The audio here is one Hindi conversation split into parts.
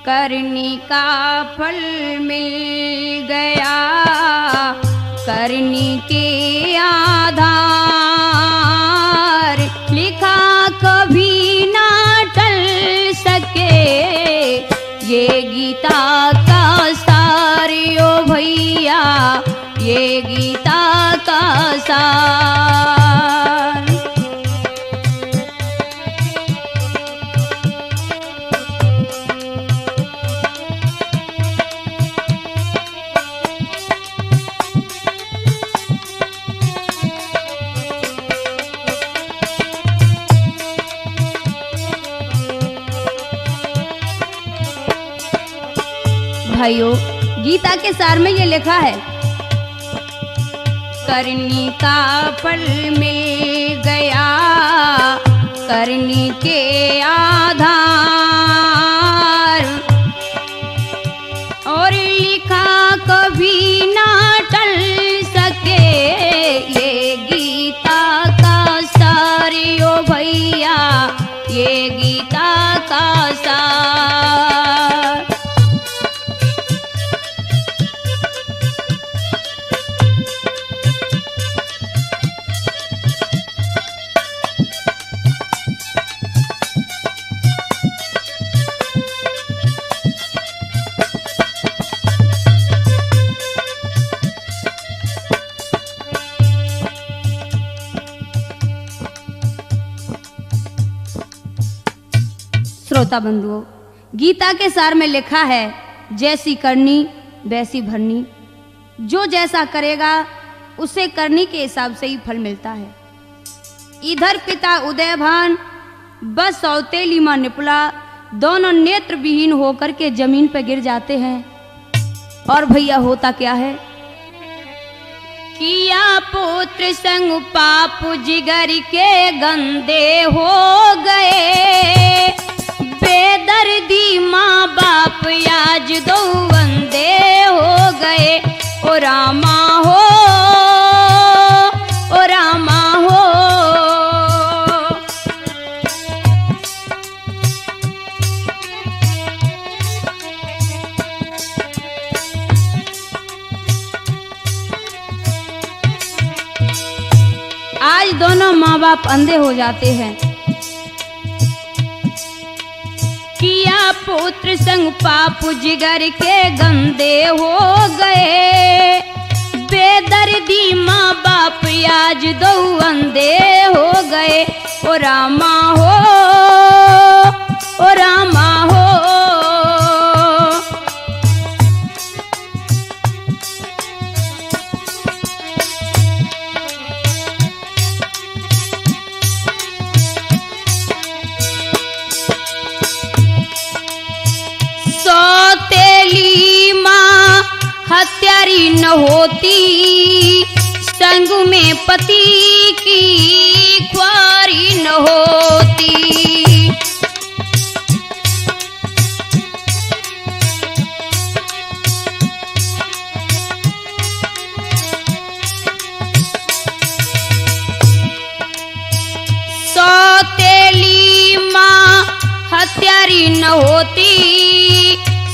करनी का फल मिल गया, करनी के आधार लिखा कभी ना टल सके, ये गीता का सार ओ भैया, ये गीता का सार। भाइयों, गीता के सार में ये लिखा है, करनी का फल मिल गया, करनी के आधार और लिखा कभी ना टल सके, ये गीता का सार ओ भैया, ये गीता का सार। श्रोता बंधुओं, गीता के सार में लिखा है, जैसी करनी वैसी भरनी, जो जैसा करेगा उसे करनी के हिसाब से ही फल मिलता है। इधर पिता उदयभान बस सौतेली मां निपुला दोनों नेत्र विहीन होकर के जमीन पर गिर जाते हैं। और भैया होता क्या है, किया पुत्र संग पाप जिगर के गंदे हो गए, बेदर्दी माँ बाप आज दो अंधे हो गए, ओ रामा हो, ओ रामा हो। आज दोनों माँ बाप अंधे हो जाते हैं। किया पुत्र संग पाप जिगर के गंदे हो गए, बेदर्दी माँ बाप आज दो अंधे हो गए, ओ रामा हो, ओ रामा हो। सौतेली माँ हत्यारी न होती, संग में पति की ख्वारी न होती। सौतेली माँ हत्यारी न होती,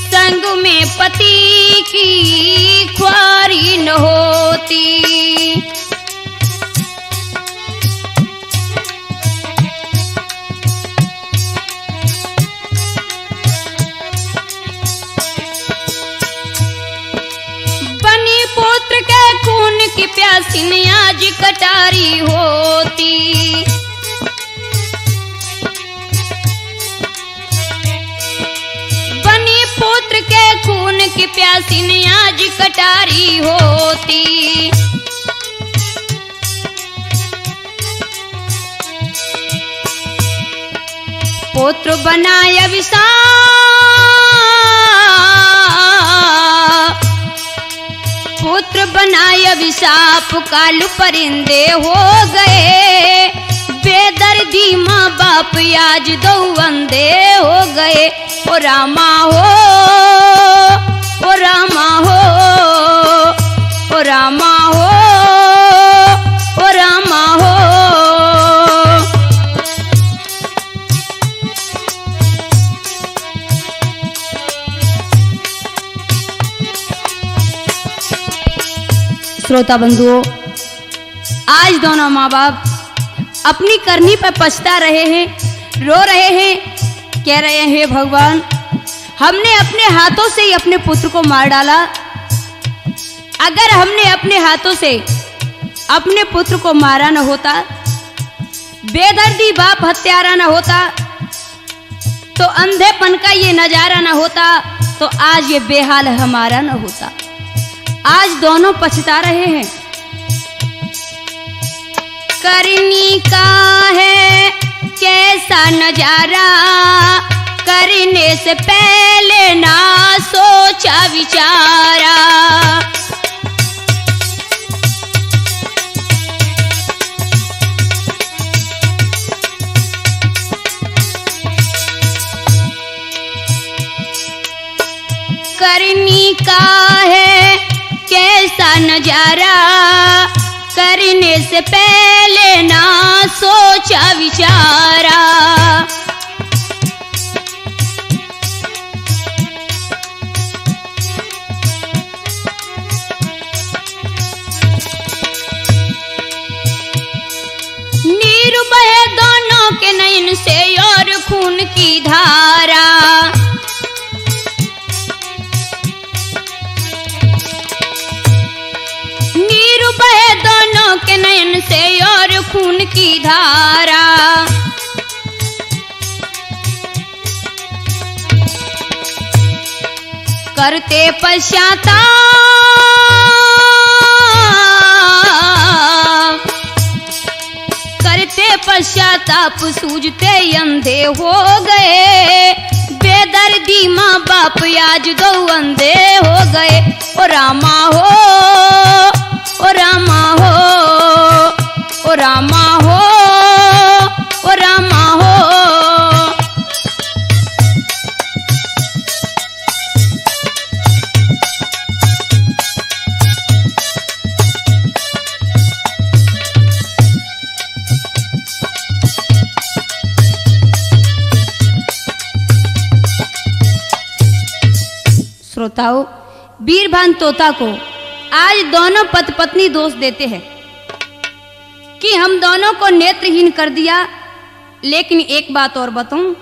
संग में पति की ख्वारी न होती। बनी पुत्र के खून की प्यासी आज कटारी होती। पुत्र के खून की प्यासी आज कटारी होती। पुत्र बनाय अभिशाप, पुत्र बनाय अभिशाप, काल परिंदे हो गए, बेदर्दी माँ बाप आज दो अंधे हो गए, ओ रामा हो, ओ रामा हो, ओ रामा हो, ओ रामा हो। श्रोता बंधुओं, आज दोनों माँ बाप अपनी करनी पर पछता रहे हैं, रो रहे हैं, कह रहे हैं, हे भगवान, हमने अपने हाथों से ही अपने पुत्र को मार डाला। अगर हमने अपने हाथों से अपने पुत्र को मारा न होता, बेदर्दी बाप हत्यारा न होता, तो अंधेपन का ये नजारा न होता, तो आज ये बेहाल हमारा न होता। आज दोनों पछता रहे हैं। करनी का है कैसा नजारा, करने से पहले ना सोचा विचारा। करनी का है कैसा नजारा, करने से पहले ना सोचा विचारा। नीर बहे दोनों के नयन से और खून की धारा। बहे दोनों के नयन से और खून की धारा। करते पश्चाताप, करते पश्चाताप, सूझते अंधे हो गए। बेदर्दी माँ बाप आज दो अंधे हो गए। ओ रामा हो, ओ रामा हो, ओ रामा हो, ओ रामा हो। श्रोताओं, वीरभान तोता को आज दोनों पति पत्नी दोष देते हैं कि हम दोनों को नेत्रहीन कर दिया। लेकिन एक बात और बताऊं,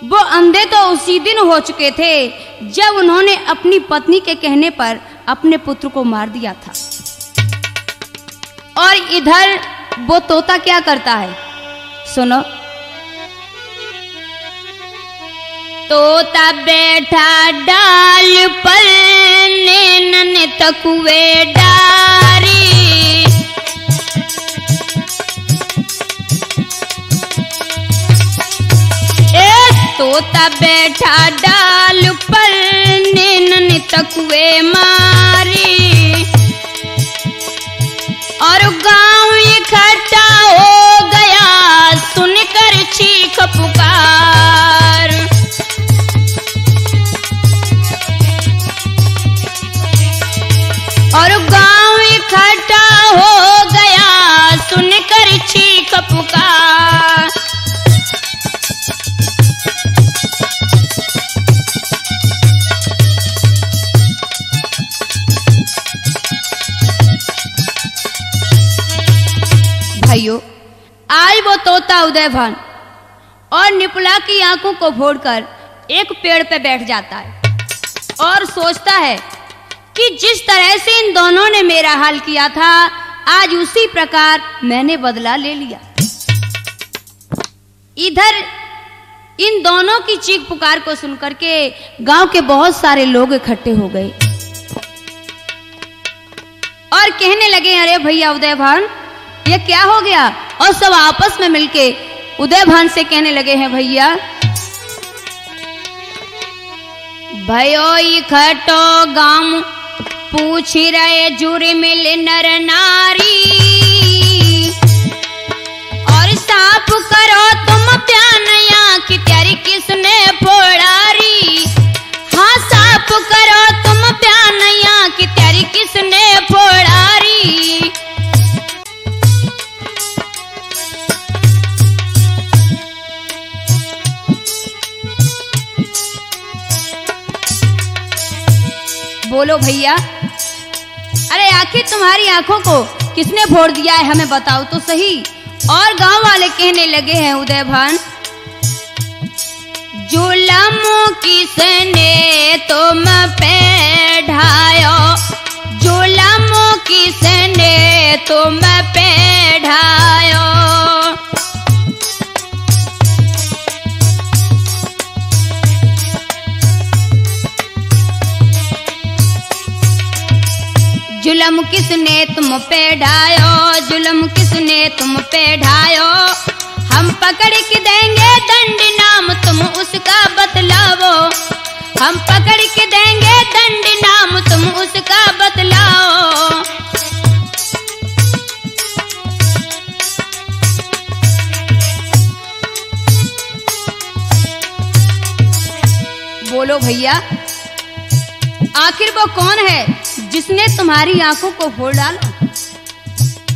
वो अंधे तो उसी दिन हो चुके थे जब उन्होंने अपनी पत्नी के कहने पर अपने पुत्र को मार दिया था। और इधर वो तोता क्या करता है, सुनो। तोता बैठा डाल पर, नैनन तकुए डारी। तोता बैठा डाल पर, नैनन तकुए मारी। और गांव इकट्ठा हो गया सुनकर चीख पुकार। और गांव इकट्ठा हो गया सुनकर चीख पुकार। भाइयों, आज वो तोता उदयभान और निपुला की आंखों को फोड़कर एक पेड़ पे बैठ जाता है और सोचता है कि जिस तरह से इन दोनों ने मेरा हाल किया था, आज उसी प्रकार मैंने बदला ले लिया। इधर इन दोनों की चीख पुकार को सुनकर के गांव के बहुत सारे लोग इकट्ठे हो गए और कहने लगे, अरे भैया उदयभान, ये क्या हो गया? और सब आपस में मिलके उदयभान से कहने लगे हैं, भैया भयो इकट्ठो गांव पूछ रहे जुरी मिल नर नारी। और साफ करो तुम प्यानया की त्यारी किसने फोड़ारी। हाँ, साफ करो तुम प्यानया की त्यारी किसने फोड़ारी। बोलो भैया, अरे आखिर तुम्हारी आंखों को किसने फोड़ दिया है, हमें बताओ तो सही। और गांव वाले कहने लगे हैं उदय भान, जुलम किसने तुम पे ढायो, जुलम किसने तुम पे ढायो। जुलम किसने तुम पे ढायो, जुलम किसने तुम पे ढायो। हम पकड़ के देंगे दंड, नाम तुम उसका बतलाओ। हम पकड़ के देंगे दंड, नाम तुम उसका बतलाओ। बोलो भैया, आखिर वो कौन है जिसने तुम्हारी आंखों को फोड़ डाला?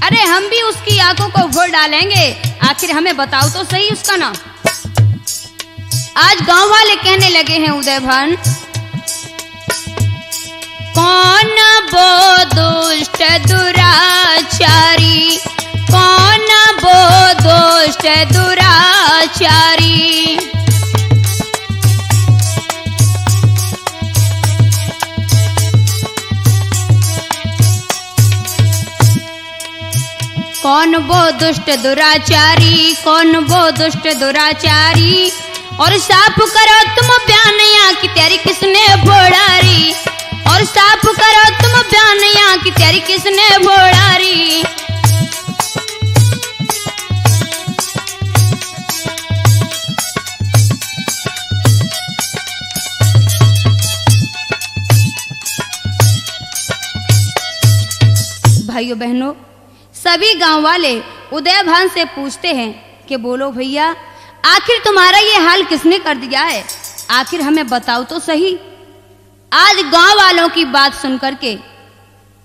अरे हम भी उसकी आंखों को फोड़ डालेंगे, आखिर हमें बताओ तो सही उसका नाम। आज गांव वाले कहने लगे हैं उदय भान, कौन वो दुष्ट दुराचारी, कौन वो दुष्ट दुराचारी। कौन वो दुष्ट दुराचारी, कौन वो दुष्ट दुराचारी। और साफ करो तुम बयान, यहाँ की तेरी किसने फोड़ारी। और साफ करो तुम बयान, यहाँ की तेरी किसने फोड़ारी। भाइयों बहनों, सभी गांव वाले उदय भान से पूछते हैं कि बोलो भैया, आखिर तुम्हारा ये हाल किसने कर दिया है, आखिर हमें बताओ तो सही। आज गांव वालों की बात सुनकर के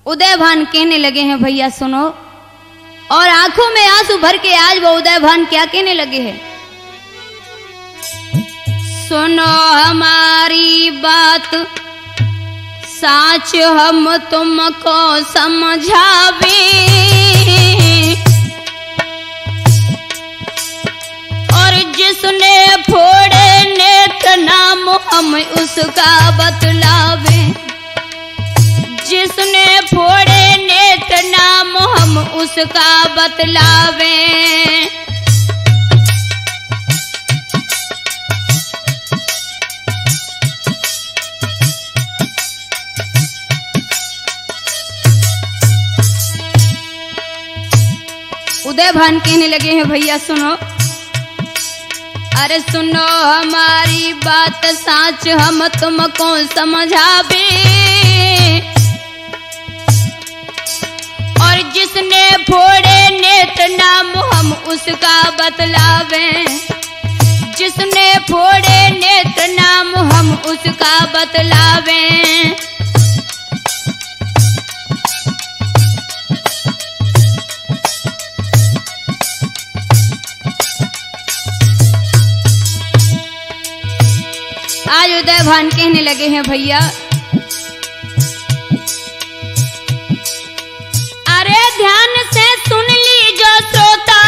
उदय भान कहने लगे हैं, भैया सुनो। और आंखों में आंसू भर के आज वो उदय भान क्या कहने लगे हैं, सुनो हमारी बात साच हम तुमको समझावे। जिसने फोड़े नेत्र नाम हम उसका बतलावे। जिसने फोड़े नेत्र नाम हम उसका बतलावे। उदय भान कहने लगे हैं, भैया सुनो। अरे सुनो हमारी बात साच हम तुमको समझावे। और जिसने फोड़े नेत्र नाम हम उसका बतलावे। जिसने फोड़े नेत्र नाम हम उसका बतलावे। आज उदय भान कहने लगे हैं, भैया अरे ध्यान से सुन लीजो श्रोता।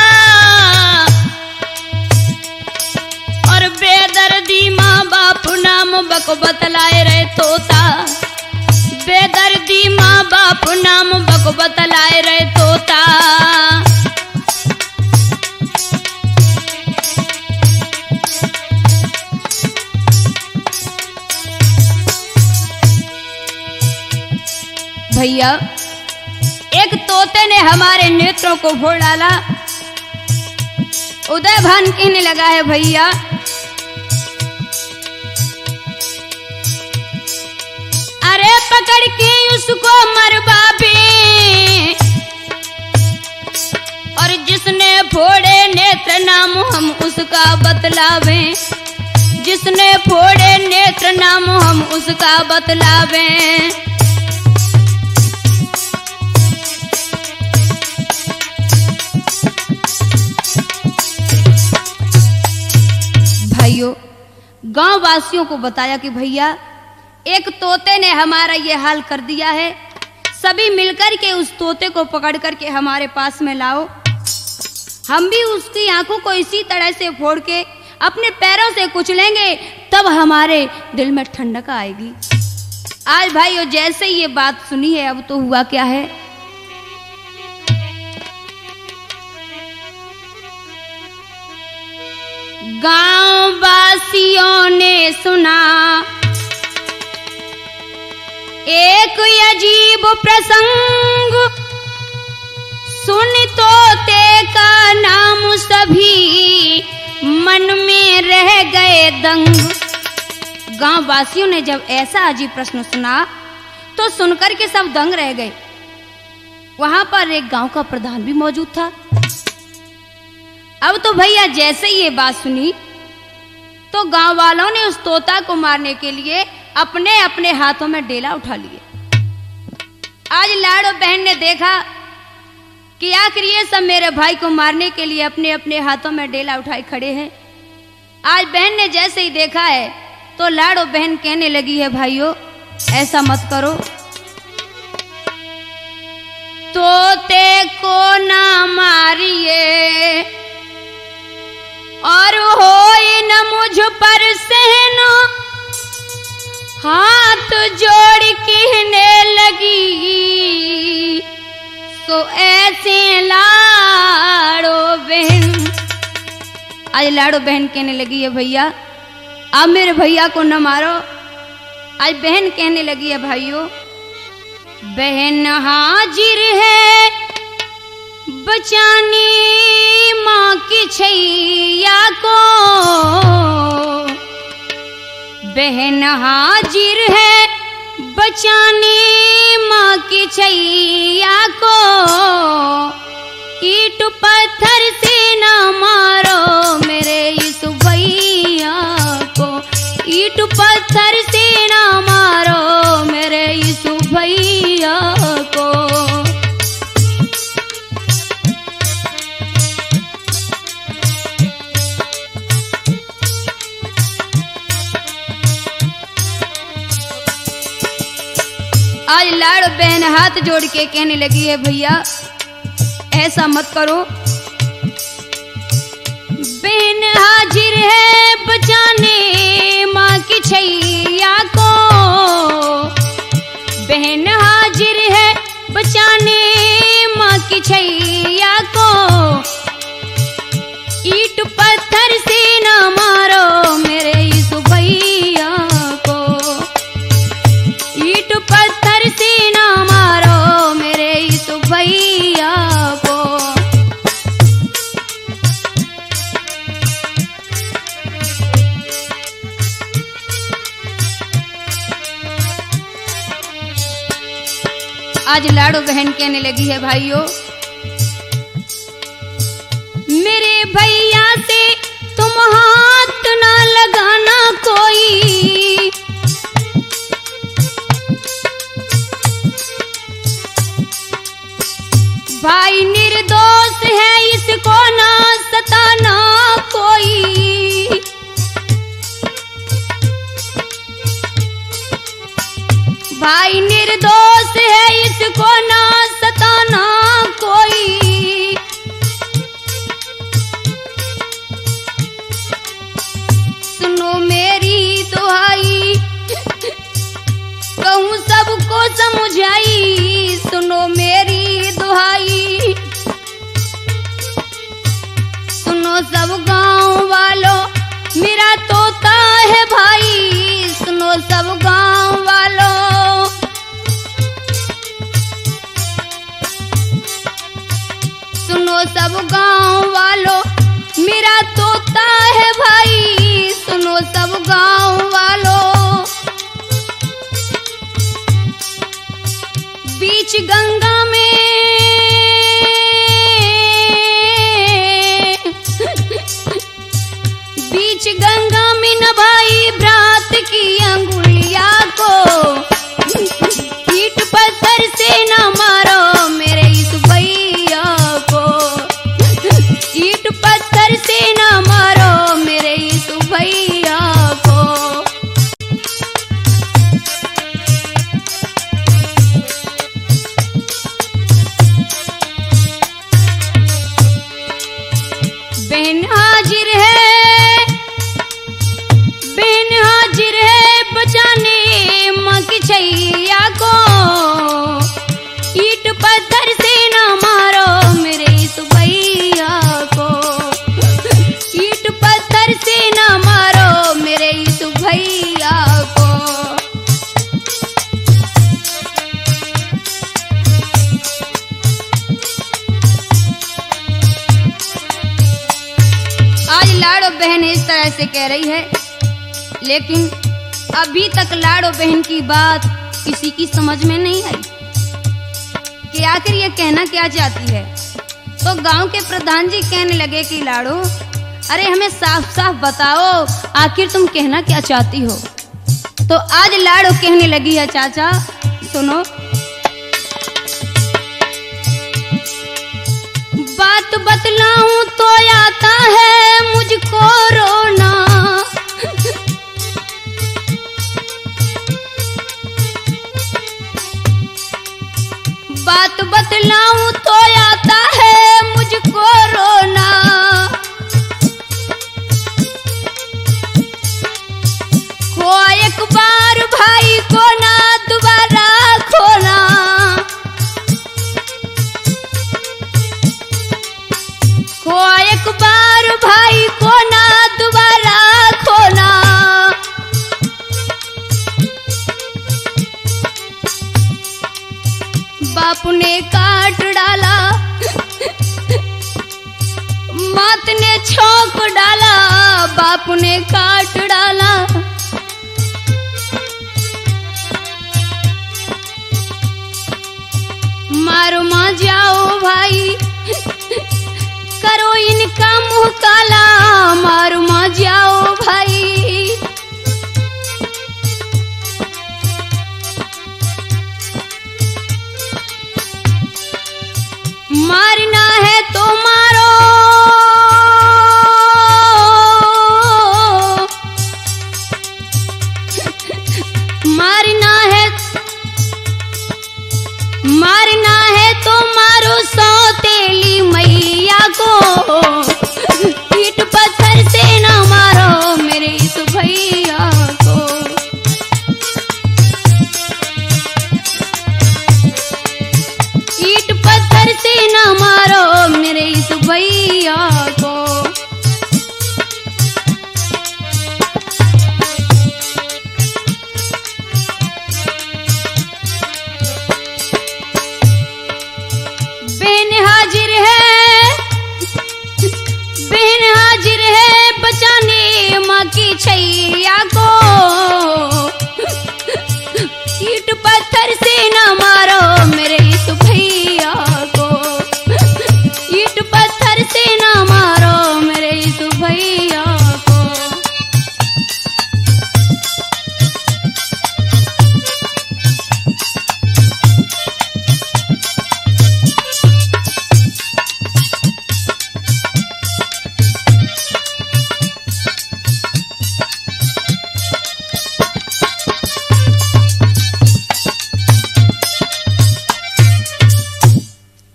और बेदर्दी माँ बाप नाम बको बतलाए रहे तोता। बेदर्दी माँ बाप नाम बको बतलाए रहे तोता। भैया एक तोते ने हमारे नेत्रों को फोड़ डाला। उदय भान कहने लगा है, भैया अरे पकड़ के उसको मरवावे। और जिसने फोड़े नेत्र नाम हम उसका बतलावे। जिसने फोड़े नेत्र नाम हम उसका बतलावे। भाइयों, गांव वासियों को बताया कि भैया एक तोते ने हमारा ये हाल कर दिया है। सभी मिलकर के उस तोते को पकड़ करके हमारे पास में लाओ। हम भी उसकी आंखों को इसी तरह से फोड़ के अपने पैरों से कुचलेंगे, तब हमारे दिल में ठंडक आएगी। आज भाइयों जैसे ही ये बात सुनी है, अब तो हुआ क्या है, गांव वासियों ने सुना एक अजीब प्रसंग, सुन तोते का नाम सभी मन में रह गए दंग। गांव वासियों ने जब ऐसा अजीब प्रश्न सुना तो सुनकर के सब दंग रह गए। वहां पर एक गांव का प्रधान भी मौजूद था। अब तो भैया जैसे ही ये बात सुनी तो गांव वालों ने उस तोता को मारने के लिए अपने अपने हाथों में डेला उठा लिए। आज लाड़ो बहन ने देखा कि आखिर ये सब मेरे भाई को मारने के लिए अपने अपने हाथों में डेला उठाए खड़े हैं। आज बहन ने जैसे ही देखा है तो लाड़ो बहन कहने लगी है, भाइयों ऐसा मत करो, तोते को ना मारिए और होए न मुझ पर सहन। हाथ जोड़ कहने लगी तो ऐसे लाड़ो बहन। आज लाड़ो बहन कहने लगी है, भैया आप मेरे भैया को न मारो। आज बहन कहने लगी है, भाइयों बहन हाजिर है बचाने माँ की छैया को, बहन हाजिर है बचाने माँ की छैया को। ईंट पत्थर से न मारो मेरे इस भैया को, ईंट पत्थर से न मारो मेरे इस भैया को। आज लाड़ बहन हाथ जोड़ के कहने लगी है, भैया ऐसा मत करो, बहन हाजिर है बचाने माँ की छैया को, बहन हाजिर है बचाने माँ की छैया को। ईंट पत्थर से न मारो मेरे इस भैया को, ईंट पत्थर से न मारो मेरे इस भैया को। आज लाड़ो बहन कहने लगी है, भाइयों मेरे भैया से तुम हाथ ना लगाना कोई, भाई निर्दोष है इसको ना सताना कोई, भाई निर्दोष है इसको ना सताना कोई। सुनो मेरी दुहाई कहूँ सबको समझाई, सुनो मेरी दुहाई, सुनो सब गांव वालों मेरा तोता है भाई, सुनो सब गांव वालों, सुनो सब गांव वालों मेरा तोता है भाई, सुनो सब गांव वालों। बीच गंगा में बीच गंगा में नभाई भ्रात की अंगुलिया को, ईंट पत्थर से न मारो मेरे इस भैया को, ईंट पत्थर से न मारो मेरे इस भैया को। तरह से कह रही है, लेकिन अभी तक लाड़ो बहन की बात किसी की समझ में नहीं आई कि आखिर ये कहना क्या चाहती है। तो गांव के प्रधान जी कहने लगे कि लाड़ो, अरे हमें साफ साफ बताओ आखिर तुम कहना क्या चाहती हो। तो आज लाड़ो कहने लगी है, चाचा सुनो, बात बतलाऊं तो आता है मुझको रोना, बात बतलाऊं तो आता है मुझको रोना, खोआ एक बार भाई को ना दोबारा खोना, खोआ एक बार भाई को ना दोबारा खोना, बाप ने काट डाला मात ने छोक डाला, बाप ने काट डाला मारो मां जाओ भाई, करो इनका मुंह काला, मारो मां जाओ भाई, मारना है तो मारो, मारना है, मारना है तो मारो सौतेली मैया को, ईंट पत्थर से ना मारो मेरे इस भैया को, ईंट पत्थर से ना मारो मेरे इस भैया को। बहन हाजिर है, बहन हाजिर है बचाने माँ की छैया को, ईंट पत्थर से ना मारो मेरे इस भैया को, ईंट पत्थर से ना मारो मेरे इस भैया को।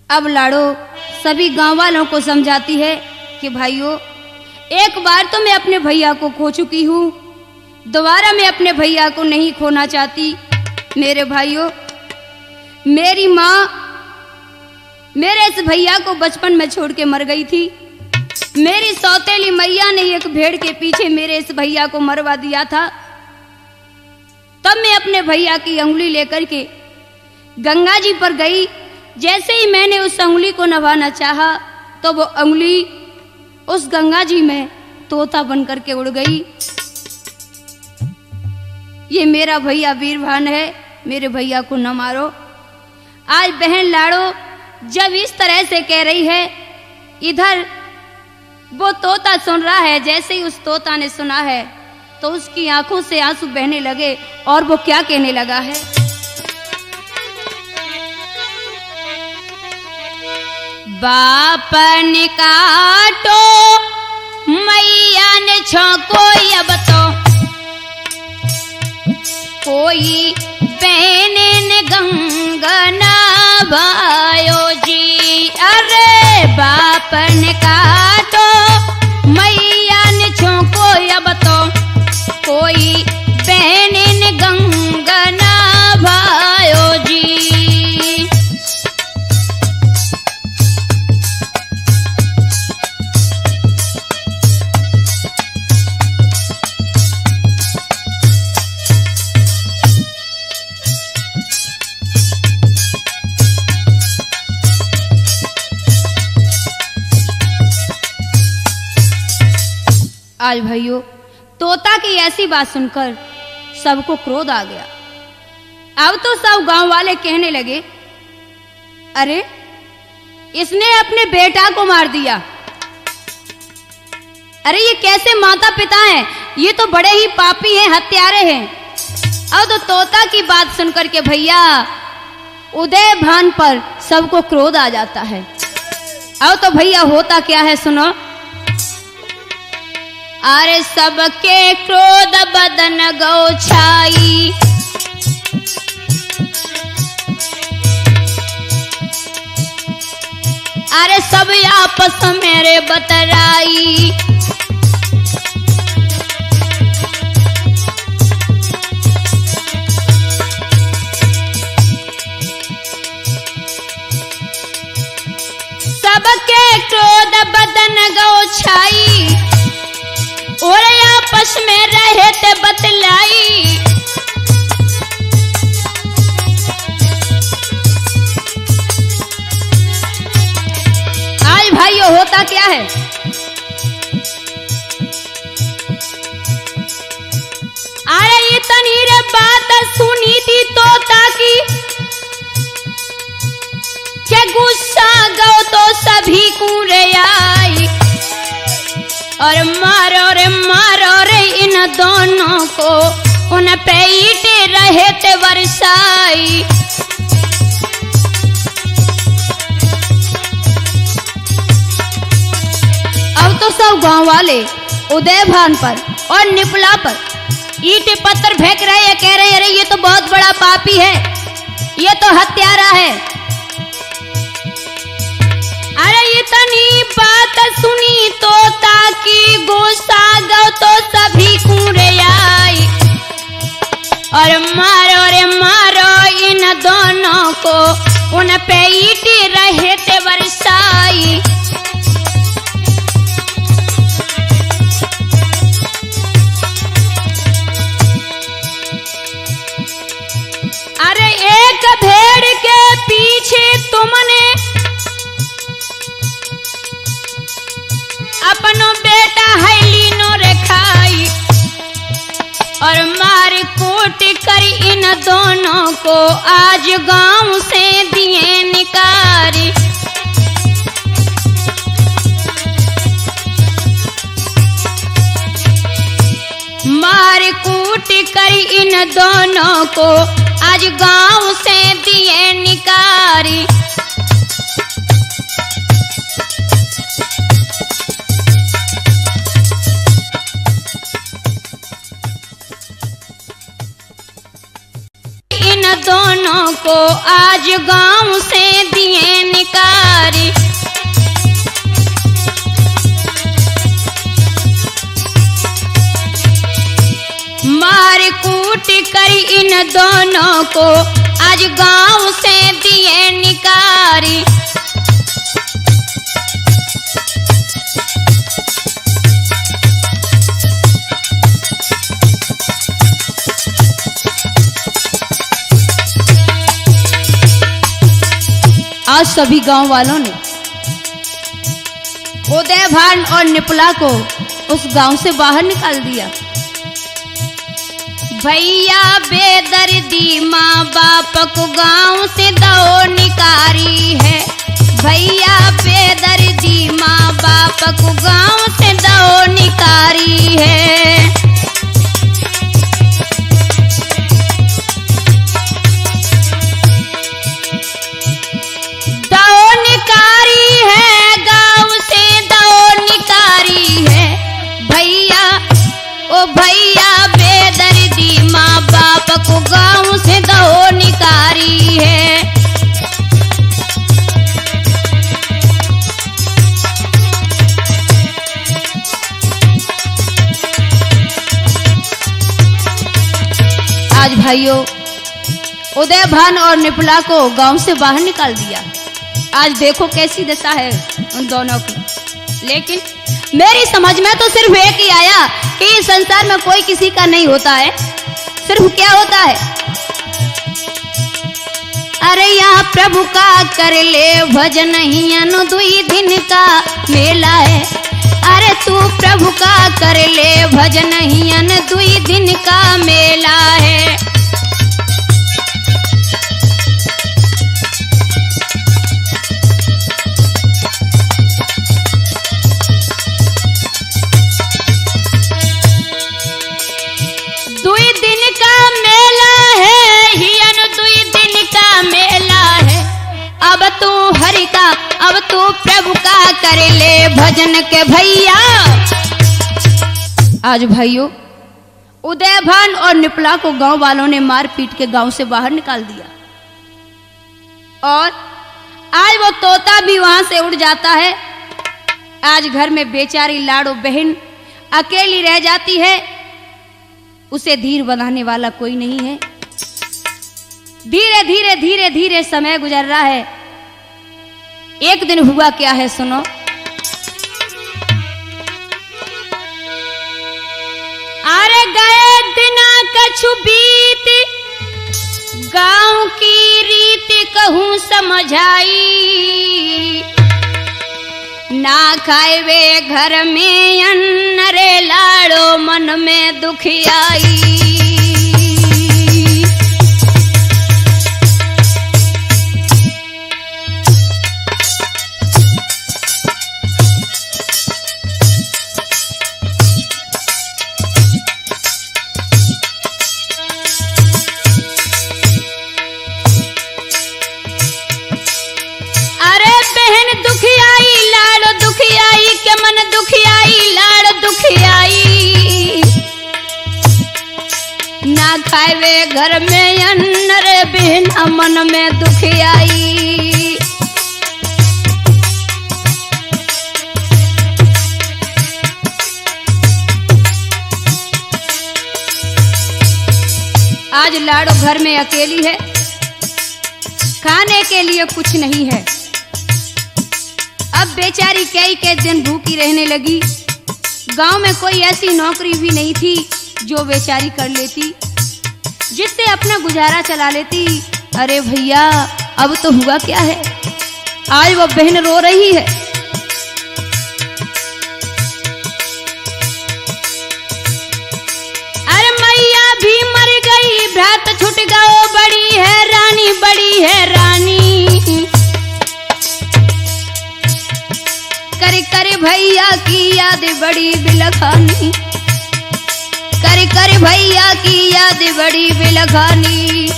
अब लाड़ो सभी गांव वालों को समझाती है कि भाइयों, एक बार तो मैं अपने भैया को खो चुकी हूँ, दोबारा मैं अपने भैया को नहीं खोना चाहती। मेरे भाइयों, मेरी माँ मेरे इस भैया को बचपन में छोड़ के मर गई थी। मेरी सौतेली मैया ने एक भेड़ के पीछे मेरे इस भैया को मरवा दिया था। तब मैं अपने भैया की अंगुली लेकर के गंगा जी पर गई। जैसे ही मैंने उस अंगुली को नभाना चाहा तो वो अंगुली उस गंगा जी में तोता बन करके उड़ गई। ये मेरा भैया वीरभान है, मेरे भैया को न मारो। आज बहन लाड़ो जब इस तरह से कह रही है, इधर वो तोता सुन रहा है। जैसे ही उस तोता ने सुना है तो उसकी आंखों से आंसू बहने लगे और वो क्या कहने लगा है, बापन काटो मैया ने छोको, अब तो कोई बहन ने गंगना भायो जी। अरे बापन काटो मैया ने छोको, अब तो कोई बहन ने गंगना भायो जी। आज भाइयों, तोता की ऐसी बात सुनकर सबको क्रोध आ गया। अब तो सब गांव वाले कहने लगे, अरे इसने अपने बेटा को मार दिया। अरे ये कैसे माता पिता हैं, ये तो बड़े ही पापी हैं, हत्यारे हैं। अब तो तोता की बात सुनकर के भैया उदय भान पर सबको क्रोध आ जाता है। अब तो भैया होता क्या है सुनो। अरे सबके क्रोध बदन गौ छाई, अरे सब आपस मेरे बतराई, सबके क्रोध बदन गौ छाई, और आपस में रहे ते बतलाई। आज भाइयों होता क्या है, अरे इतनी रे बात सुनी थी तोता की, के गुस्सा गौ तो सभी कूरे आई, और मारो रे इन दोनों को, उन पे ईंटे रहे थे बरसाई। अब तो सब गांव वाले उदय भान पर और निपला पर ईंटे पत्थर फेंक रहे हैं, कह रहे हैं अरे ये तो बहुत बड़ा पापी है, ये तो हत्यारा है। अरे इतनी बात सुनी तोता की, गुस्सा गौ तो सभी कूरे आई, और मारो रे मारो इन दोनों को, उन पे ईंटे रहे थे बरसाई। अरे एक भेड़ के पीछे तुमने अपनो बेटा हैलीनो रखाई, और मार कूट कर इन दोनों को आज गांव से दिए निकारी। मार कूट कर इन दोनों को आज गांव से दिए निकारी। इन दोनों को आज गांव से दिए निकारी। मार कूट कर इन दोनों को आज गांव से दिए निकारी। आज सभी गांव वालों ने उदय भान और निपला को उस गांव से बाहर निकाल दिया। भैया बेदर्दी माँ बाप को गांव से दो निकारी है। भैया बेदर्दी माँ बाप को गांव से दो निकारी है। दो निकारी है, गांव से दो निकारी है। भैया ओ भैया बेदर्दी माँ बाप को गांव से दो निकारी है। आज भाइयों उदय भान और निपला को गांव से बाहर निकाल दिया। आज देखो कैसी दशा है उन दोनों की। लेकिन मेरी समझ में तो सिर्फ एक ही आया कि इस संसार में कोई किसी का नहीं होता है। सिर्फ क्या होता है, अरे यहाँ प्रभु का कर ले भजन, ही अनु दुई दिन का मेला है। अरे तू प्रभु का कर ले भजन हियन 2 दिन का मेला है। अब तू हरि का, अब तू प्रभु का कर ले भजन के भैया। आज भाइयों उदय भान और निपला को गांव वालों ने मार पीट के गांव से बाहर निकाल दिया और आज वो तोता भी वहां से उड़ जाता है। आज घर में बेचारी लाड़ो बहन अकेली रह जाती है, उसे धीर बनाने वाला कोई नहीं है। धीरे धीरे धीरे धीरे समय गुजर रहा है। एक दिन हुआ क्या है सुनो। अरे गए दिना कछु बीत, गांव की रीति कहूं समझाई, ना खाए वे घर में अन्न रे लाड़ो मन में दुख आई। ना खाए वे घर में अन्न रे बिना मन में दुख आई। आज लाड़ो घर में अकेली है, खाने के लिए कुछ नहीं है। अब बेचारी कई दिन भूखी रहने लगी। गांव में कोई ऐसी नौकरी भी नहीं थी जो बेचारी कर लेती, जिससे अपना गुजारा चला लेती। अरे भैया अब तो हुआ क्या है। आज वो बहन रो रही है। अरे मैया भी मर गई, भ्रात छूट गओ, बड़ी है रानी, बड़ी है रानी। कर कर भैया की याद बड़ी बिलखानी, कर कर भैया की याद बड़ी बिलखानी।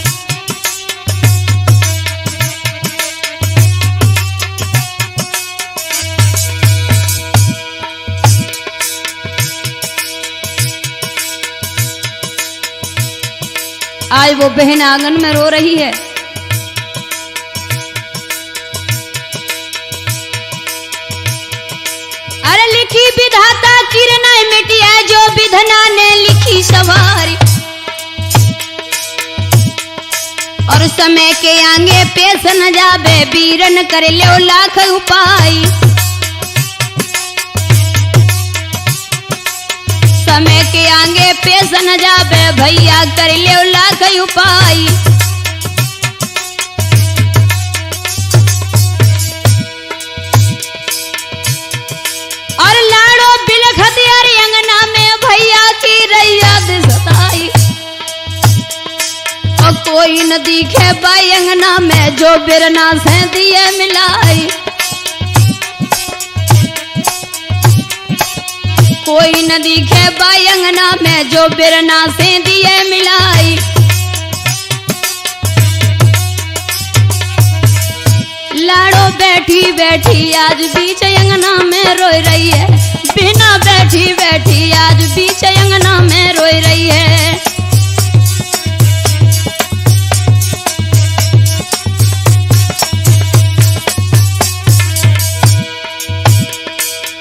आज वो बहन आंगन में रो रही है। अरे लिखी विधाता किरण मिटी है, जो विधना ने लिखी सवारी। और समय के आगे पेश न जाबे, बीरन कर लो लाख उपाय। समय के आगे पेश न जाबे, भैया कर लो लाख उपाय। और लाड़ो बिलखत यार अंगना में, भैया की रैया सताई। और कोई न दिखे बाई अंगना में, जो बिरना से दिए मिलाई। कोई न दिखे बाई अंगना में, जो बिरना से दिए मिलाई। लाड़ो बैठी बैठी आज बीच अंगना में रोई रही है। बिना बैठी बैठी आज बीच अंगना में रोई रही है।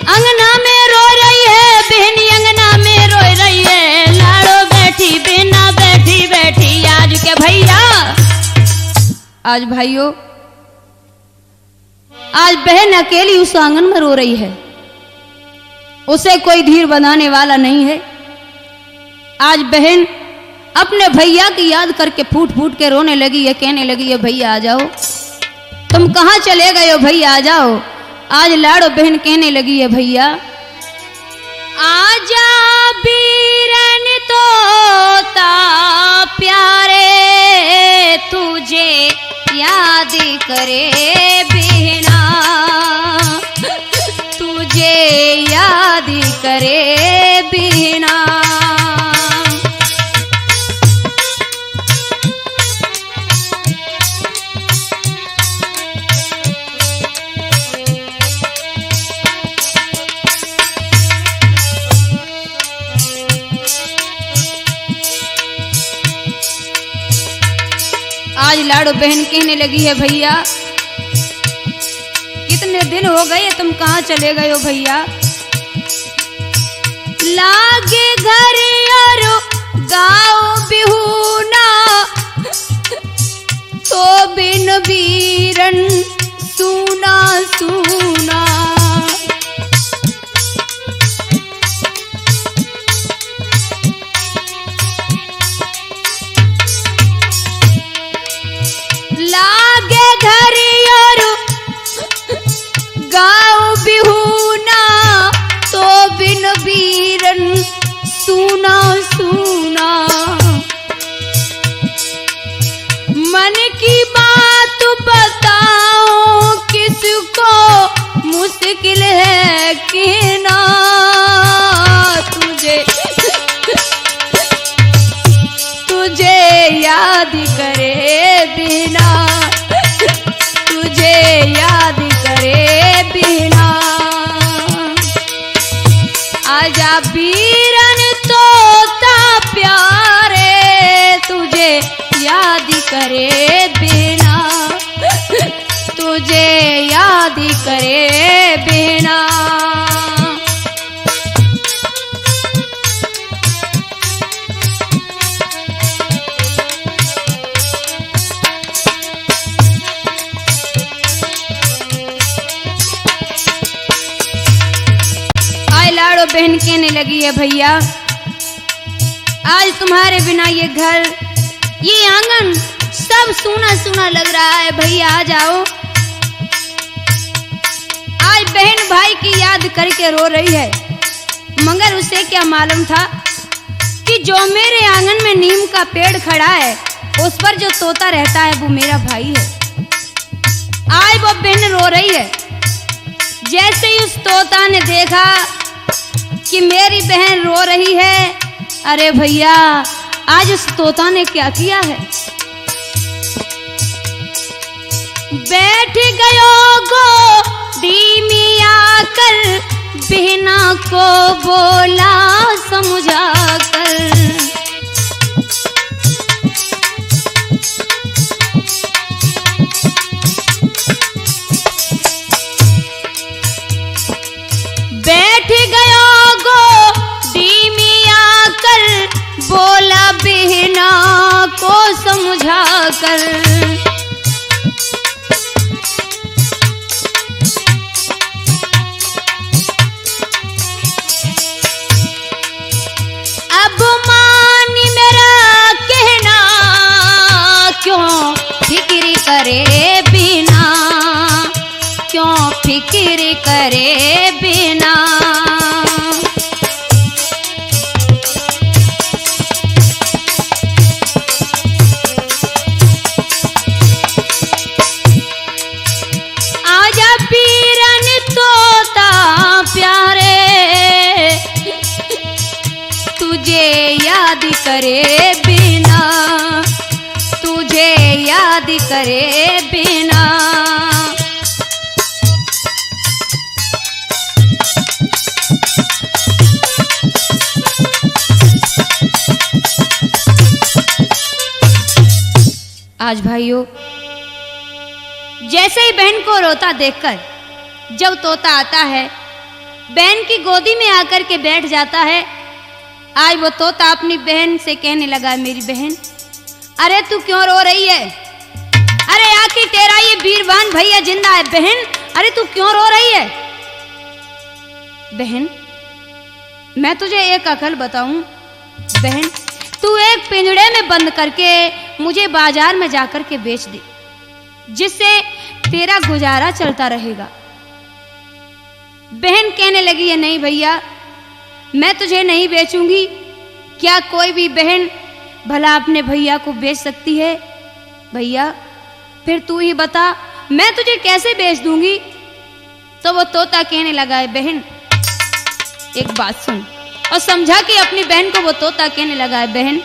अंगना में रो रही है, बहनी अंगना में रो रही है। लाड़ो बैठी बिना बैठी बैठी आज के भैया। आज भाइयों आज बहन अकेली उस आंगन में रो रही है, उसे कोई धीर बनाने वाला नहीं है। आज बहन अपने भैया की याद करके फूट फूट के रोने लगी है, कहने लगी है भैया आ जाओ, तुम कहाँ चले गए हो भैया आ जाओ। आज लाड़ो बहन कहने लगी है भैया आजा बीरन तोता प्यारे, तुझे याद करे बिना, तुझे याद करे बिना। आज लाडो बहन कहने लगी है, भैया कितने दिन हो गए, तुम कहाँ चले गए हो भैया? लागे घर और गाँव बिहुना, तो बिन बीरन सूना सूना। लागे घर और गाँव बिहुना, तो बिन बीरन सूना सूना। मन की बात बताओ किसको, मुश्किल है कहना, तुझे याद करे बिना, तुझे याद करे बिना। आजा बीरन तोता प्यारे, तुझे याद करे बिना, तुझे याद करे बिना। लाडो बहन कहने लगी है, भैया आज तुम्हारे बिना ये घर, ये आंगन सब सूना सूना लग रहा है। भैया आ जाओ। आज बहन भाई की याद करके रो रही है, मगर उसे क्या मालूम था कि जो मेरे आंगन में नीम का पेड़ खड़ा है, उस पर जो तोता रहता है वो मेरा भाई है। आज वो बहन रो रही है। जैसे ही उस तोता ने देखा कि मेरी बहन रो रही है, अरे भैया आज उस तोता ने क्या किया है, बैठ गयो गोदी में आकर, बहना को बोला समझा कर। बैठ गयो गोदी में आकर, बोला बहना को समझा कर। अब मान मेरा कहना, क्यों फिक्र करे बिना, क्यों फिक्र करे बिना। आजा बीरन तोता प्यारे, तुझे याद करे बिना, तुझे याद करे बिना। आज भाइयों, जैसे ही बहन को रोता देखकर जब तोता आता है, बहन की गोदी में आकर के बैठ जाता है। आज वो तोता अपनी बहन से कहने लगा, मेरी बहन अरे तू क्यों रो रही है, अरे आखिर तेरा ये वीरवान भैया जिंदा है। बहन अरे तू क्यों रो रही है। बहन मैं तुझे एक अकल बताऊं, बहन तू एक पिंजड़े में बंद करके मुझे बाजार में जाकर के बेच दे, जिससे तेरा गुजारा चलता रहेगा। बहन कहने लगी है, नहीं भैया मैं तुझे नहीं बेचूंगी। क्या कोई भी बहन भला अपने भैया को बेच सकती है? भैया फिर तू ही बता, मैं तुझे कैसे बेच दूंगी? तो वो तोता कहने लगा है, बहन एक बात सुन। और समझा कि अपनी बहन को वो तोता कहने लगा है, बहन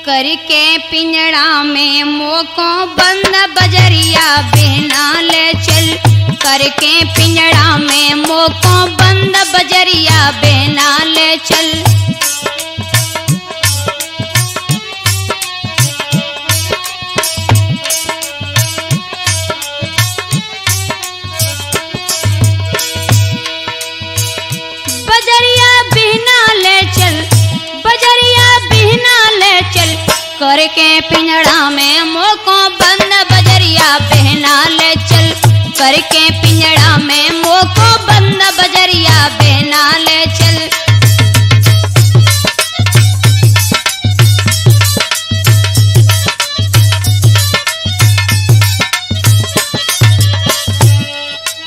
करके पिंजड़ा में मोको बंद बजरिया बहना ले चल, करके पिंजड़ा में मोको बंद बजरिया बहना ले चल। बजरिया बहना ले चल, बजरिया बहना ले चल, करके पिंजड़ा में मोको बंद बजरिया बहना ले चल, करके पिंजड़ा में मोको बंद बजरिया बहना ले चल।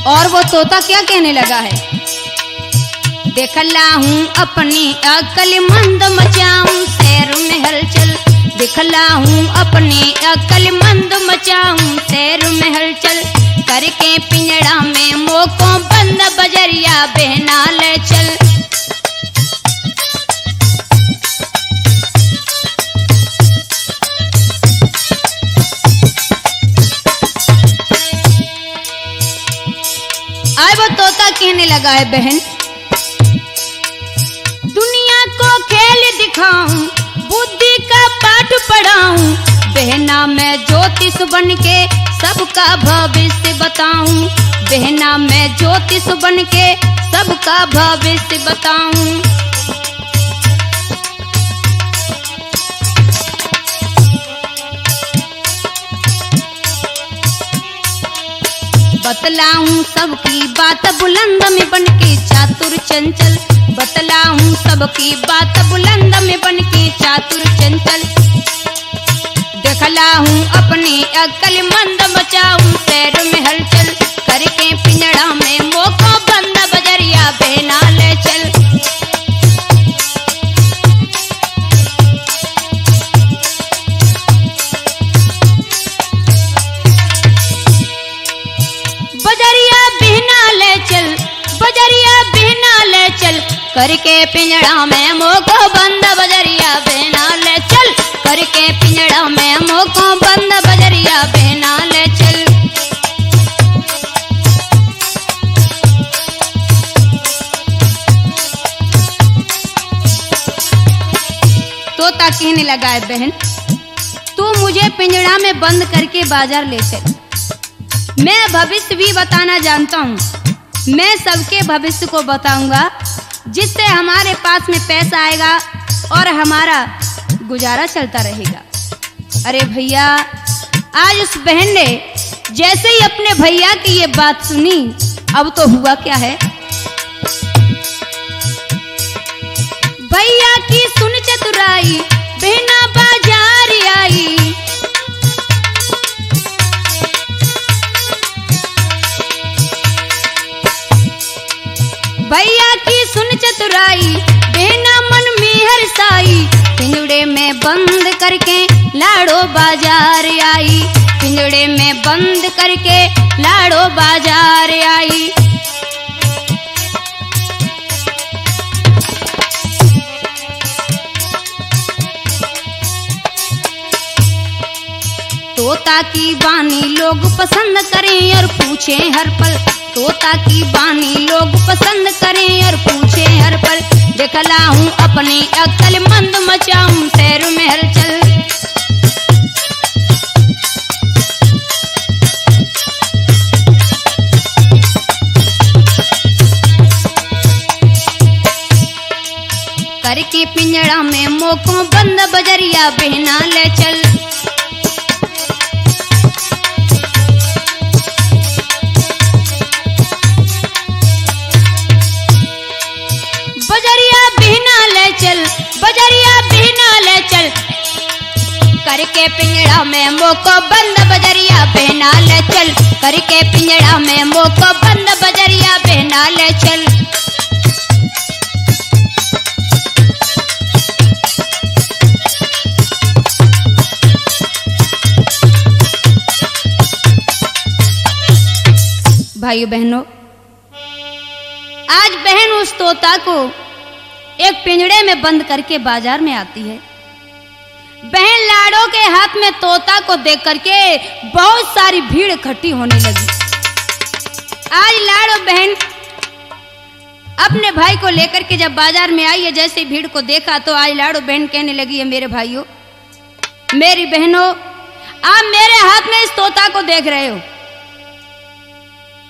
और वो तोता क्या कहने लगा है, देखला हूँ अपनी अकल मंद मचाऊं शहर में हलचल, दिखला हूँ अपनी अकल मंद मचाऊं शहर में हलचल, करके पिंजड़ा में मोको बंद बजरिया बहना ले चल। आए वो तोता कहने लगा है, बहन दुनिया को खेल दिखाऊं, बुद्धि का पाठ पढ़ाऊं, बहना मैं ज्योतिष बन के सबका भविष्य बताऊं, बहना मैं ज्योतिष बन के सबका भविष्य बताऊं। बतलाऊं सबकी बात बुलंद में बन के चातुर चंचल, बतलाऊं सबकी बात बुलंद में बन के चातुर चंचल, देखला हूँ अपनी अकल मंद बचाऊं शहर में हलचल, करके पिंजड़ा में मोको बंद बजरिया बहना ले चल। बजरिया बहना ले चल, बजरिया बहना ले चल, करके पिंजड़ा में मोको बंद बजरिया बहना ले चल, करके पिंजड़ा में मोको बंद बजरिया बहना ले चल। तोता कहने लगा है, बहन तू मुझे पिंजड़ा में बंद करके बाजार ले चल, मैं भविष्य भी बताना जानता हूँ, मैं सबके भविष्य को बताऊंगा जिससे हमारे पास में पैसा आएगा और हमारा गुजारा चलता रहेगा। अरे भैया, आज उस बहन ने जैसे ही अपने भैया की ये बात सुनी, अब तो हुआ क्या है, भैया की सुन चतुराई बहना बाजार आई, भैया की सुन चतुराई बहना मन में हरसाई, पिंजड़े में बंद करके लाड़ो बाजार आई, पिंजड़े में बंद करके लाड़ो बाजार आई। तोता की वाणी लोग पसंद करें और पूछें हर पल, तोता की वाणी लोग पसंद करें और पूछें हर पल, देखला हूँ अपनी अकल मंद मचाऊं शहर में हलचल। करके पिंजड़ा में मोको बंद बजरिया बहना ले चल, बजरिया बहना ले चल, बजरिया बहना ले चल, करके पिंजड़ा में मोको बंद बजरिया पहना ले चल, करके पिंजड़ा में मोको बंद बजरिया पहना ले चल। भाइयों बहनों, आज बहन उस तोता को एक पिंजड़े में बंद करके बाजार में आती है। बहन लाड़ो के हाथ में तोता को देख करके बहुत सारी भीड़ इकट्ठी होने लगी। आज लाड़ो बहन अपने भाई को लेकर के जब बाजार में आई है, जैसे भीड़ को देखा तो आज लाड़ो बहन कहने लगी है, मेरे भाइयों मेरी बहनों, आप मेरे हाथ में इस तोता को देख रहे हो,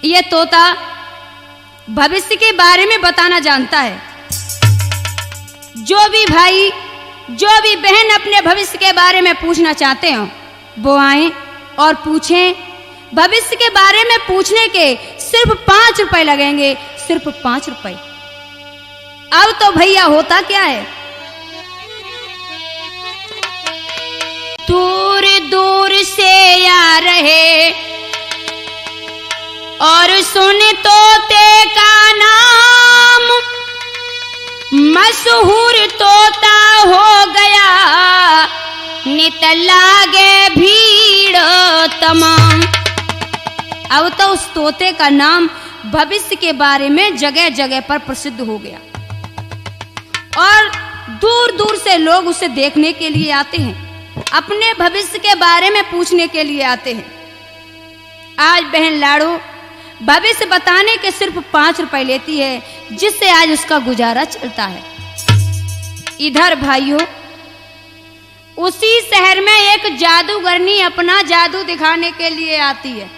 ये तोता भविष्य के बारे में बताना जानता है। जो भी भाई जो भी बहन अपने भविष्य के बारे में पूछना चाहते हो वो आए और पूछें। भविष्य के बारे में पूछने के सिर्फ 5 रुपए लगेंगे, सिर्फ 5 रुपए। अब तो भैया होता क्या है, दूर दूर से आ रहे और सुन तोते का नाम, मशहूर तोता हो गया, नित लागे भीड़ तमाम। अब तो उस तोते का नाम भविष्य के बारे में जगह जगह पर प्रसिद्ध हो गया और दूर दूर से लोग उसे देखने के लिए आते हैं, अपने भविष्य के बारे में पूछने के लिए आते हैं। आज बहन लाड़ो भविष्य बताने के सिर्फ 5 रुपए लेती है, जिससे आज उसका गुजारा चलता है। इधर भाइयों, उसी शहर में एक जादूगरनी अपना जादू दिखाने के लिए आती है।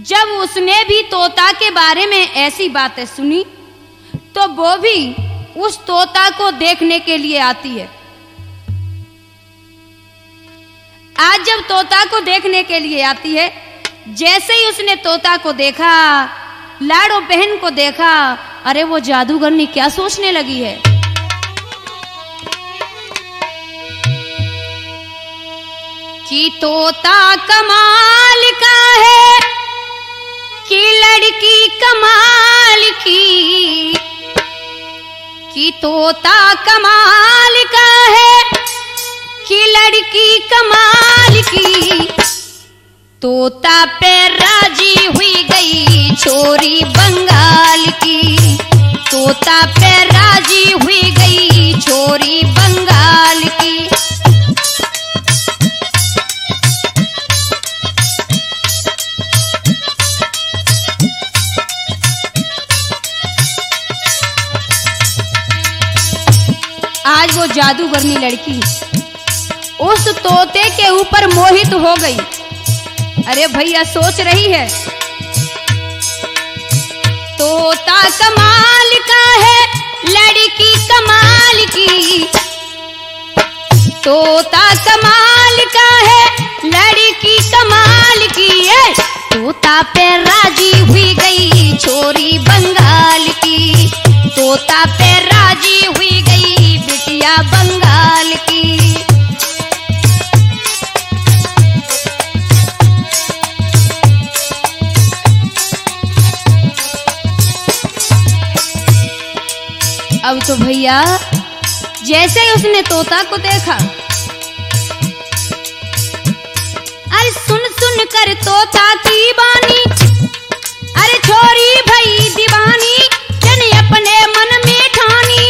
जब उसने भी तोता के बारे में ऐसी बातें सुनी तो वो भी उस तोता को देखने के लिए आती है। आज जब तोता को देखने के लिए आती है, जैसे ही उसने तोता को देखा, लाड़ो बहन को देखा, अरे वो जादूगरनी क्या सोचने लगी है, कि तोता कमाल का है कि लड़की कमाल की, कि तोता कमाल का है कि लड़की कमाल की। तोता पे राजी हुई गई छोरी बंगाल की, तोता पे राजी हुई गई छोरी बंगाल की। आज वो जादूगरनी लड़की उस तोते के ऊपर मोहित हो गई। अरे भैया सोच रही है, तोता कमाल का है लड़की कमाल की, तोता कमाल का है लड़की कमाल की। तोता पे राजी हुई गई छोरी बंगाल की, तोता पे राजी हुई गई बिटिया बंगाल की। अब तो भैया जैसे ही उसने तोता को देखा, अरे सुन सुन कर तोता की बानी, अरे छोरी भई दीवानी, जन अपने मन में ठानी।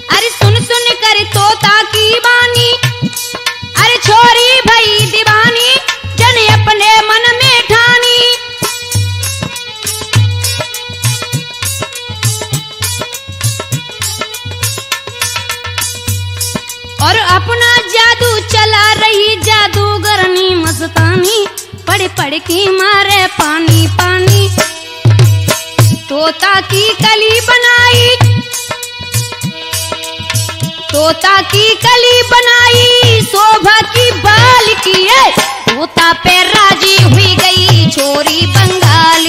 अरे सुन सुन कर तोता की बानी, अरे छोरी भई दीवानी, जन अपने मन में ठानी। और अपना जादू चला रही जादूगरनी मस्तानी, पढ़ पढ़ के मारे पानी पानी। तोता की कली बनाई, तोता की कली बनाई, शोभा की बाल की। तोता पे राजी हुई गई छोरी बंगाल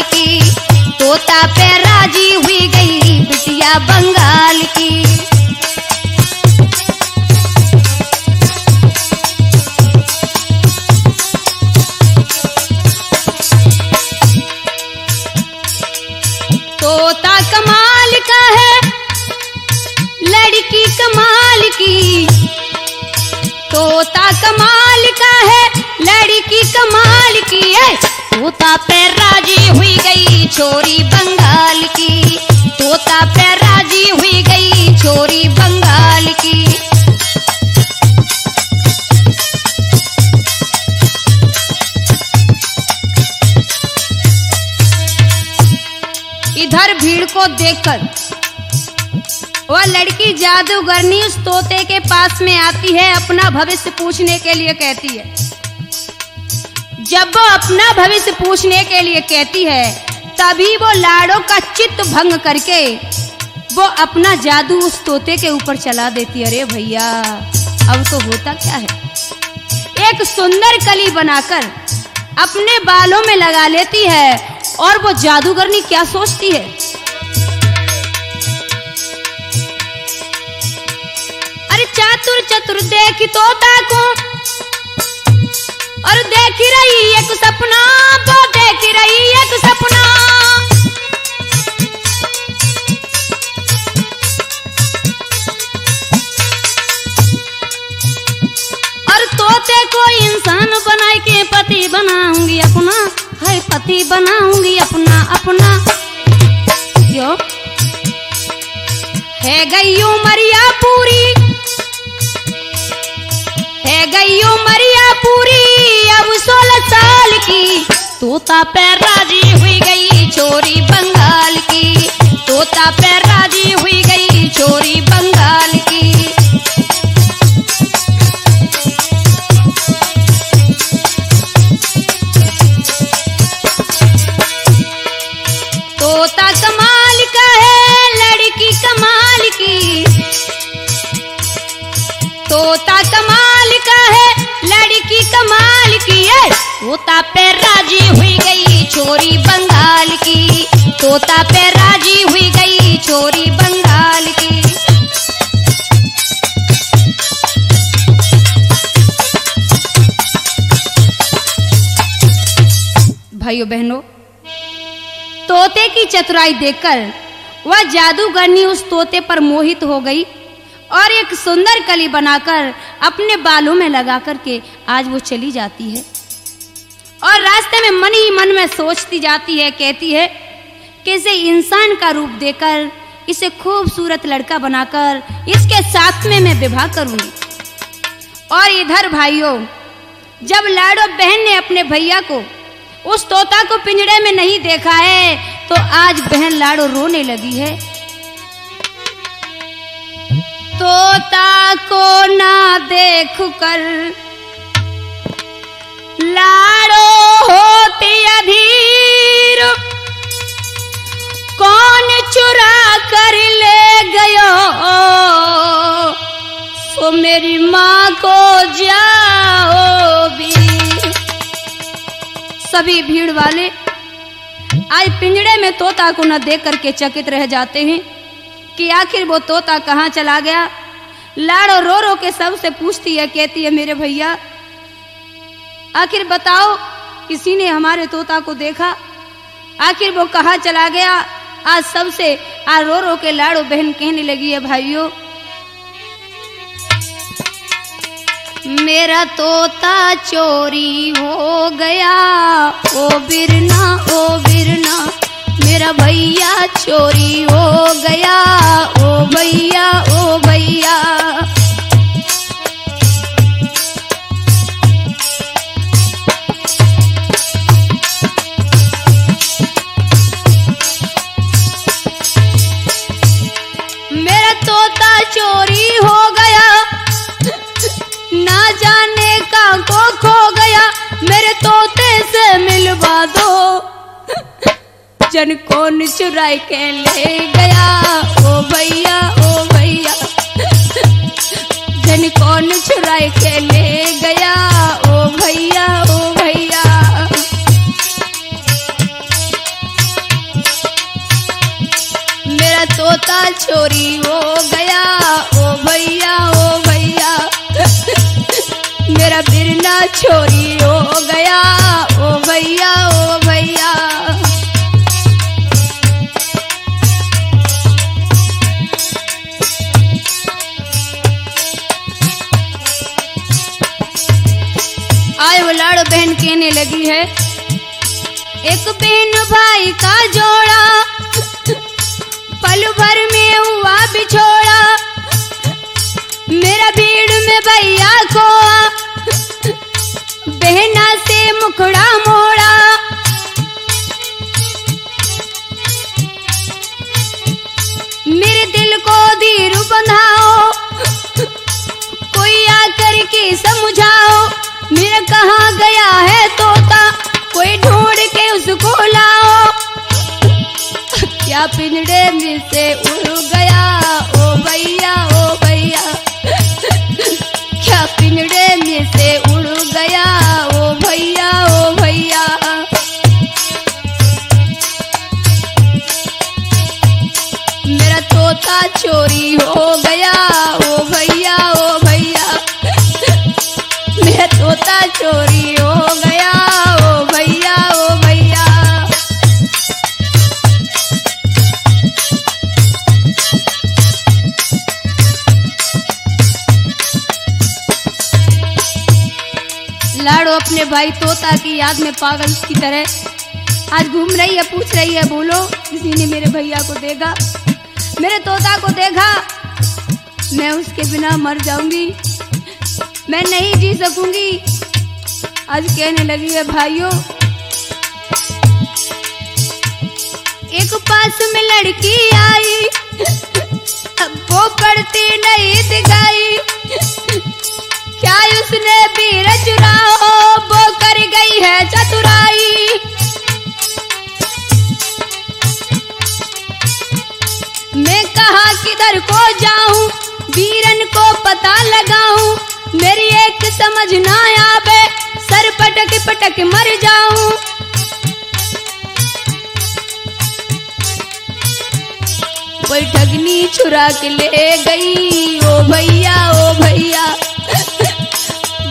लड़की कमाल की, तोता कमाल का है, लड़की कमाल की है। तोता पे राजी हुई गई छोरी बंगाल की, तोता पे राजी हुई गई छोरी बंगाल की। इधर भीड़ को देखकर वह लड़की जादूगरनी उस तोते के पास में आती है, अपना भविष्य पूछने के लिए कहती है। जब वो अपना भविष्य पूछने के लिए कहती है, तभी वो लाड़ों का चित्त भंग करके वो अपना जादू उस तोते के ऊपर चला देती है। अरे भैया, अब तो होता क्या है, एक सुंदर कली बनाकर अपने बालों में लगा लेती है। और वो जादूगरनी क्या सोचती है, अरे चातुर चतुर देख तोता को, और देख रही एक सपना, वो देख रही एक सपना। और तोते को इंसान बना के पति बनाऊंगी अपना, है पति बनाऊंगी अपना अपना। क्यों है गई उमरिया पूरी, है गई उमरिया पूरी अब 16 साल की। तोता पे राजी हुई गई छोरी बंगाल की, तोता पे राजी हुई गई छोरी बंगाल की। तोता कमाल का है, लड़की कमाल की, तोता कमाल का है, लड़की कमाल की है। तोता पे राजी हुई गई छोरी बंगाल की, तोता पे राजी हुई गई छोरी बंगाल की। भाइयों बहनों, तोते की चतुराई देखकर वह जादूगरनी उस तोते पर मोहित हो गई और एक सुंदर कली बनाकर अपने बालों में लगा करके आज वो चली जाती है। और रास्ते में मन ही मन में सोचती जाती है, कहती है कि इसे इंसान का रूप देकर, इसे खूबसूरत लड़का बनाकर इसके साथ में मैं विवाह करूंगी। और इधर भाइयों, जब लाडो बहन ने अपने भैया को, उस तोता को पिंजड़े में नहीं देखा है, तो आज बहन लाडो रोने लगी है। तोता को ना देख कर लाडो होती अधीर, कौन चुरा कर ले गयो, सो मेरी माँ को जाओ भी। सभी भीड़ वाले आज पिंजड़े में तोता को न देख करके चकित रह जाते हैं कि आखिर वो तोता कहाँ चला गया। लाडो रो रो के सबसे पूछती है, कहती है मेरे भैया आखिर बताओ, किसी ने हमारे तोता को देखा, आखिर वो कहाँ चला गया। आज सबसे आज रो रो के लाडो बहन कहने लगी है, भाइयों मेरा तोता चोरी हो गया, ओ बिरना ओ बिरना, मेरा भैया चोरी हो गया, ओ भैया ओ भैया। मेरा तोता चोरी हो गया, ना जाने का को खो गया, मेरे तोते से मिलवा दो, जन कौन चुराई के ले गया, ओ भैया ओ भैया, जन कौन चुराई के ले गया, ओ भैया ओ भैया। मेरा तोता चोरी हो गया, ओ भैया ओ भैया, मेरा बिरना चोरी हो गया, ओ भैया ओ भैया। एक बहन भाई का जोड़ा पल भर में हुआ बिछोड़ा, मेरा भीड़ में भैया खोआ बहना से मुखड़ा मोड़ा। मेरे दिल को धीरू बंधाओ, कोई आकर के समझाओ, मेरा कहाँ गया है तोता, कोई ढूंढ के उसको लाओ। क्या पिंजड़े में से उड़ गया ओ भैया ओ भैया, क्या पिंजड़े में से उड़ गया ओ भैया ओ भैया। मेरा तोता चोरी हो गया ओ भैया ओ भैया, मेरा तोता चोरी हो गया ओ भैया ओ भैया। लाड़ो अपने भाई तोता की याद में पागल की तरह आज घूम रही है, पूछ रही है बोलो किसी ने मेरे भैया को देखा, मेरे तोता को देखा, मैं उसके बिना मर जाऊंगी, मैं नहीं जी सकूंगी। आज कहने लगी है भाइयों, एक पास में लड़की आई, अब वो पढ़ती नहीं दिखाई, क्या उसने भी चुराओ, वो कर गई है चतुराई। मैं कहा किधर को जाऊं, वीरन को पता लगाऊं, मेरी एक समझ ना आवे, सर पटक पटक मर जाऊं। कोई ठगनी चुरा के ले गई ओ भैया ओ भैया,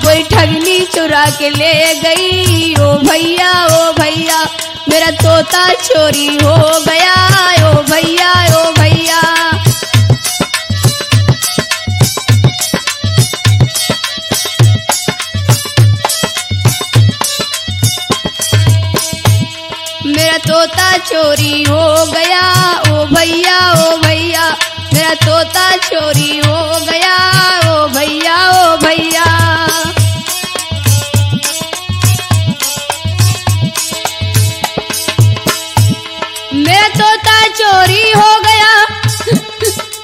कोई ठगनी चुरा के ले गई ओ भैया ओ भैया। मेरा तोता चोरी हो गया ओ भैया ओ भैया। मेरा तोता चोरी हो गया ओ भैया ओ भैया, मेरा तोता चोरी हो गया ओ भैया ओ भैया। मेरा तोता चोरी हो गया,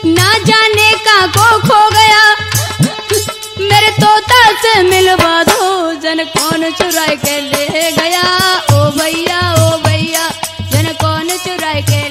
ना जाने कहाँ को खो गया, मेरे तोता से मिलवा दो, जन कौन चुरा के ले गया ओ भैया ओ भैया, जन कौन चुरा के